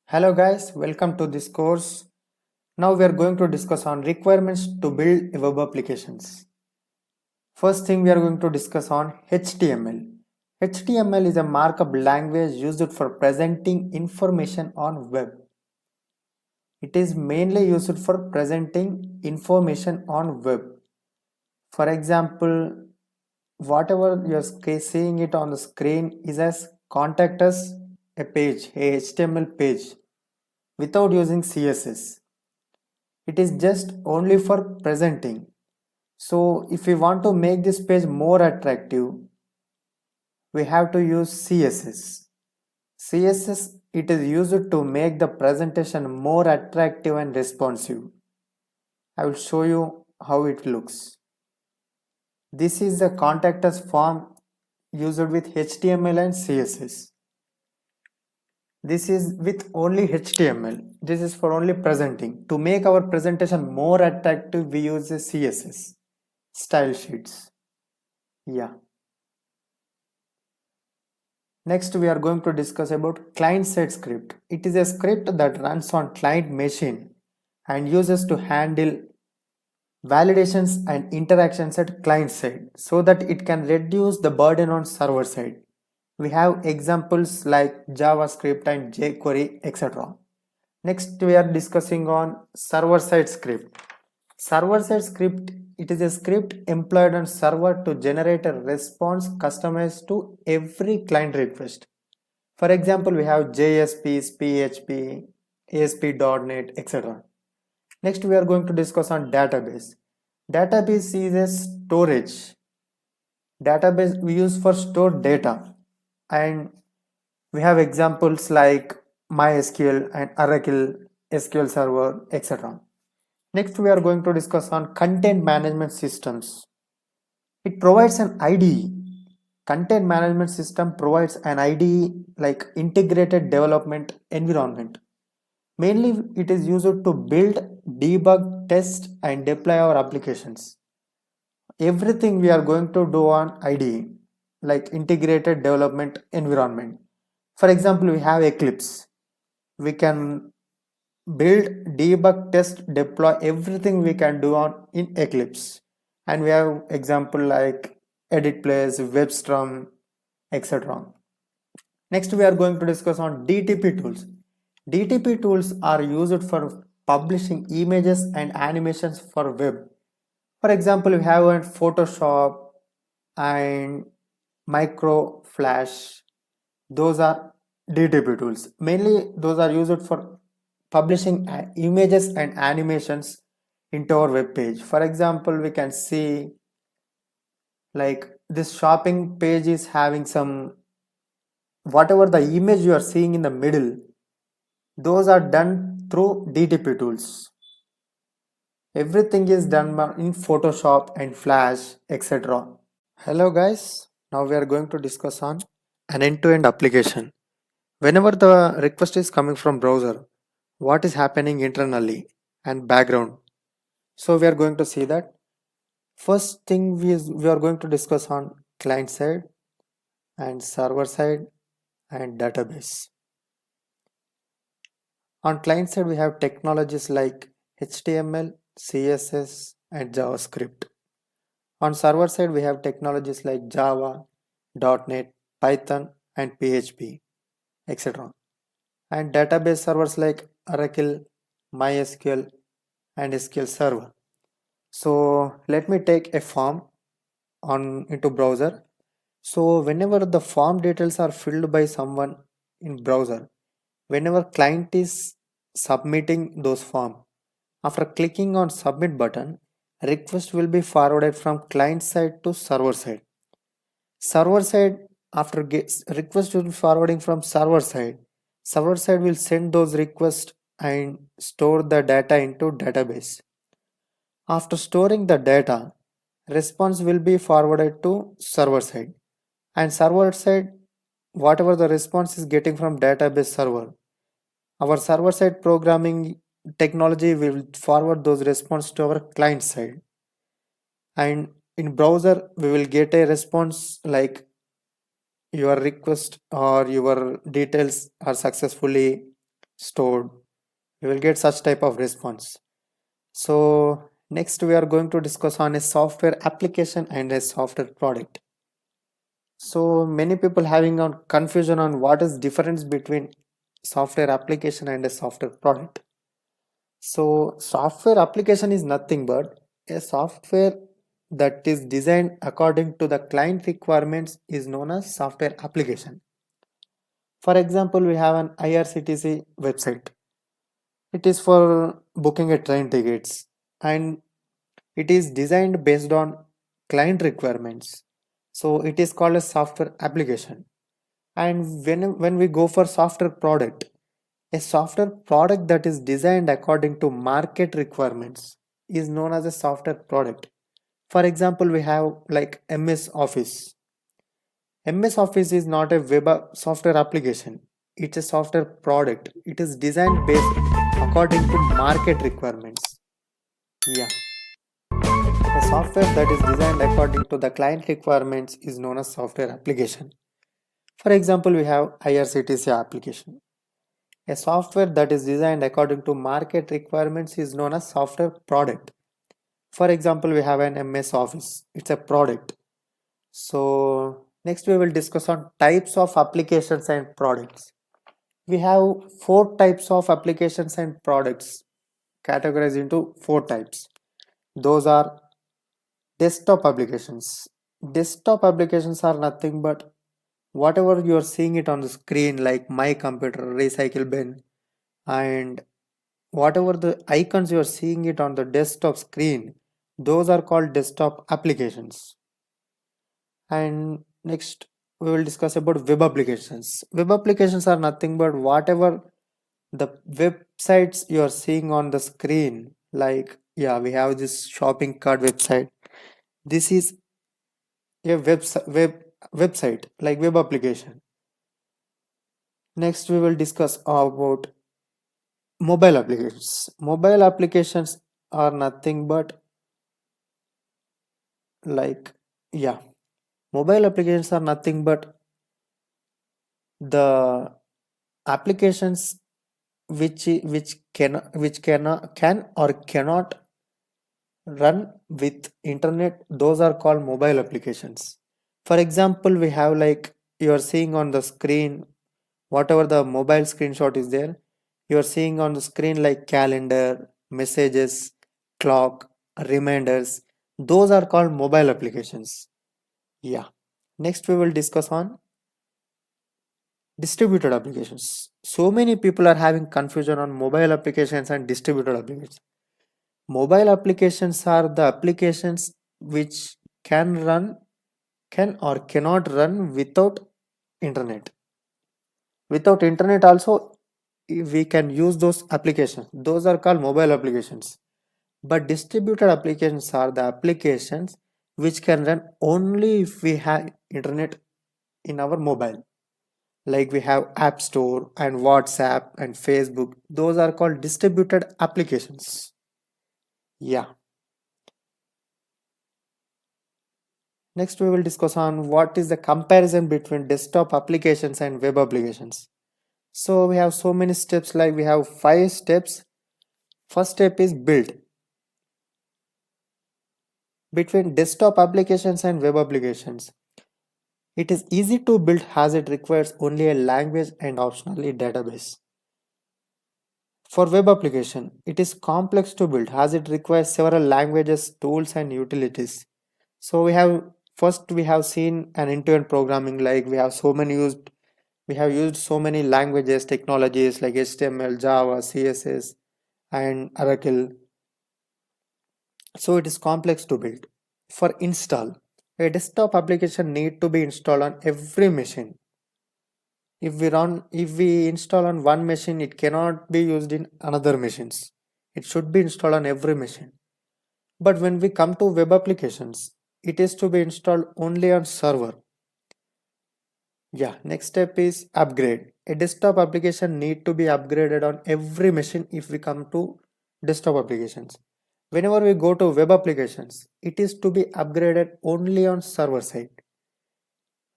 Hello guys, welcome to this course. Now we are going to discuss on requirements to build web applications. First thing we are going to discuss on HTML. HTML is a markup language used for presenting information on web. It is mainly used for presenting information on web. For example, whatever you're seeing it on the screen is as contact us a page, a HTML page without using CSS. It is just only for presenting. So if we want to make this page more attractive, we have to use CSS. CSS, it is used to make the presentation more attractive and responsive. I will show you how it looks. This is the contact us form used with HTML and CSS. This is with only HTML. This is for only presenting. To make our presentation more attractive, we use a CSS style sheets. Yeah. Next, we are going to discuss about client-side script. It is a script that runs on client machine and uses to handle validations and interactions at client side so that it can reduce the burden on server side. We have examples like JavaScript and jQuery, etc. Next, we are discussing on server-side script. Server-side script, it is a script employed on server to generate a response customized to every client request. For example, we have JSPs, PHP, ASP.NET, etc. Next, we are going to discuss on database. Database is a storage. Database we use for store data, and we have examples like MySQL and Oracle SQL Server, etc. Next, we are going to discuss on content management systems. It provides an IDE. Content management system provides an IDE like integrated development environment. Mainly, it is used to build, debug, test, and deploy our applications. Everything we are going to do on IDE, like integrated development environment. For example, we have Eclipse. We can build, debug, test, deploy, everything we can do on in Eclipse. And we have example like EditPlace, WebStrum, etc. Next, we are going to discuss on DTP tools. DTP tools are used for publishing images and animations for web. For example, we have Photoshop and Micro Flash. Those are DTP tools. Mainly, those are used for publishing images and animations into our web page. For example, we can see like this shopping page is having some whatever the image you are seeing in the middle, those are done through DTP tools. Everything is done in Photoshop and Flash, etc. Hello guys, now we are going to discuss on an end-to-end application. Whenever the request is coming from browser, what is happening internally and background. So we are going to see that. First thing we are going to discuss on client side and server side and database. On client side, we have technologies like HTML, CSS, and JavaScript. On server side, we have technologies like Java, .NET, Python, and PHP, etc. And database servers like Oracle, MySQL, and SQL Server. So let me take a form on into browser. So whenever the form details are filled by someone in browser, whenever client is submitting those form, after clicking on submit button, request will be forwarded from client side to server side. Server side, after request will be forwarding from server side will send those requests and store the data into database. After storing the data, response will be forwarded to server side, and server side, whatever the response is getting from database server, our server side programming technology will forward those response to our client side, and in browser we will get a response like your request or your details are successfully stored, you will get such type of response. So next we are going to discuss on a software application and a software product. So many people having a confusion on what is difference between software application and a software product. So software application is nothing but a software that is designed according to the client requirements is known as software application. For example, we have an IRCTC website. It is for booking a train tickets and it is designed based on client requirements. So it is called a software application. And when we go for software product, a software product that is designed according to market requirements is known as a software product. For example, we have like MS Office. MS Office is not a software application. It's a software product. It is designed based according to market requirements. Yeah. A software that is designed according to the client requirements is known as software application. For example, we have IRCTC application. A software that is designed according to market requirements is known as software product. For example, we have an MS Office. It's a product. So next we will discuss on types of applications and products. We have four types of applications and products categorized into four types. Those are desktop applications. Desktop applications are nothing but whatever you are seeing it on the screen, like my computer, recycle bin, and whatever the icons you are seeing it on the desktop screen, those are called desktop applications. And next we will discuss about web applications. Web applications are nothing but whatever the websites you are seeing on the screen, like yeah, we have this shopping cart website. This is a website like web application. Next we will discuss about mobile applications. Mobile applications are nothing but like yeah, mobile applications are nothing but the applications which can or cannot run with internet. Those are called mobile applications. For example, we have like you are seeing on the screen, whatever the mobile screenshot is there, you are seeing on the screen like calendar, messages, clock, reminders. Those are called mobile applications. Yeah. Next we will discuss on distributed applications. So many people are having confusion on mobile applications and distributed applications. Mobile applications are the applications which can or cannot run without internet. Without internet also we can use those applications. Those are called mobile applications. But distributed applications are the applications which can run only if we have internet in our mobile. Like we have App Store and WhatsApp and Facebook. Those are called distributed applications. Yeah. Next we will discuss on what is the comparison between desktop applications and web applications. So we have so many steps, like we have 5 steps. First step is build. Between desktop applications and web applications, it is easy to build as it requires only a language and optionally database. For web application, it is complex to build as it requires several languages, tools and utilities. So we have seen an end-to-end programming, like we have used so many languages, technologies like HTML, Java, CSS and Oracle. So it is complex to build. For install, a desktop application need to be installed on every machine. If we install on one machine, it cannot be used in another machines. It should be installed on every machine. But when we come to web applications, it is to be installed only on server. Yeah, next step is upgrade. A desktop application need to be upgraded on every machine if we come to desktop applications. Whenever we go to web applications, it is to be upgraded only on server side.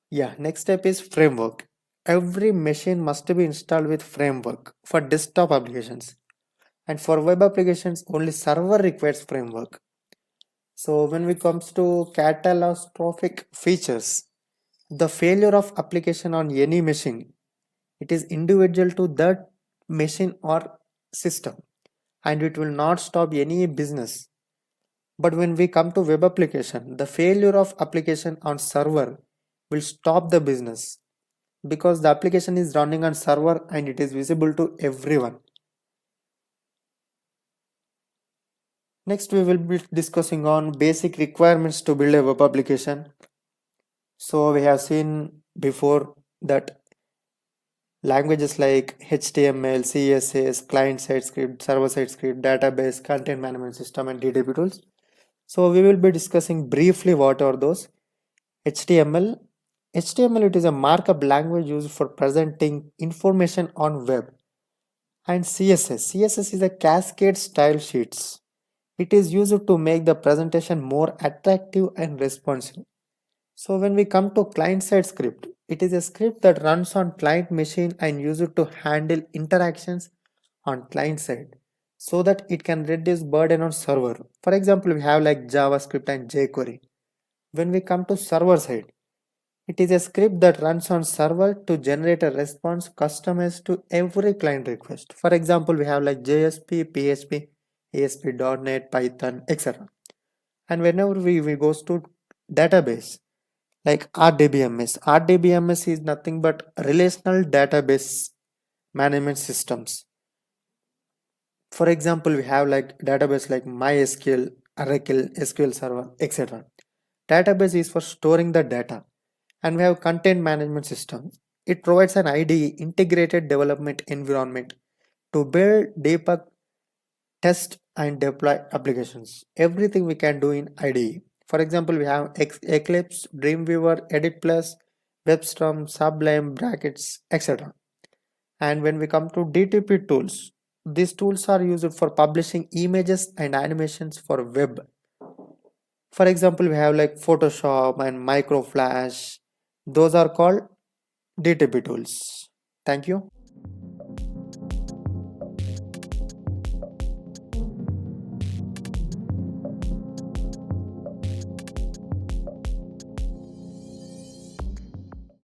Yeah, next step is framework. every machine must be installed with framework for desktop applications, and for web applications only server requires framework. So when it comes to catastrophic features, the failure of application on any machine, it is individual to that machine or system, and it will not stop any business. But when we come to web application, the failure of application on server will stop the business because the application is running on server and it is visible to everyone. Next, we will be discussing on basic requirements to build a web application. So we have seen before that languages like HTML, CSS, client-side script, server-side script, database, content management system, and DTP tools. So we will be discussing briefly what are those. HTML. HTML, it is a markup language used for presenting information on web. And CSS. CSS is a cascade style sheets. It is used to make the presentation more attractive and responsive. So when we come to client-side script, it is a script that runs on client machine and used to handle interactions on client side so that it can reduce burden on server. For example, we have like JavaScript and jQuery. When we come to server side, it is a script that runs on server to generate a response customized to every client request. For example, we have like JSP, PHP, ASP.NET, Python, etc. And whenever we goes to database, like RDBMS is nothing but relational database management systems. For example, we have like database like MySQL, Oracle, SQL Server, etc. Database is for storing the data, and we have content management system. It provides an IDE, integrated development environment, to build, debug, test, and deploy applications. Everything we can do in IDE. For example, we have Eclipse, Dreamweaver, Edit Plus, WebStorm, Sublime, Brackets, etc. And when we come to DTP tools, these tools are used for publishing images and animations for web. For example, we have like Photoshop and Microflash. Those are called DTP tools. Thank you.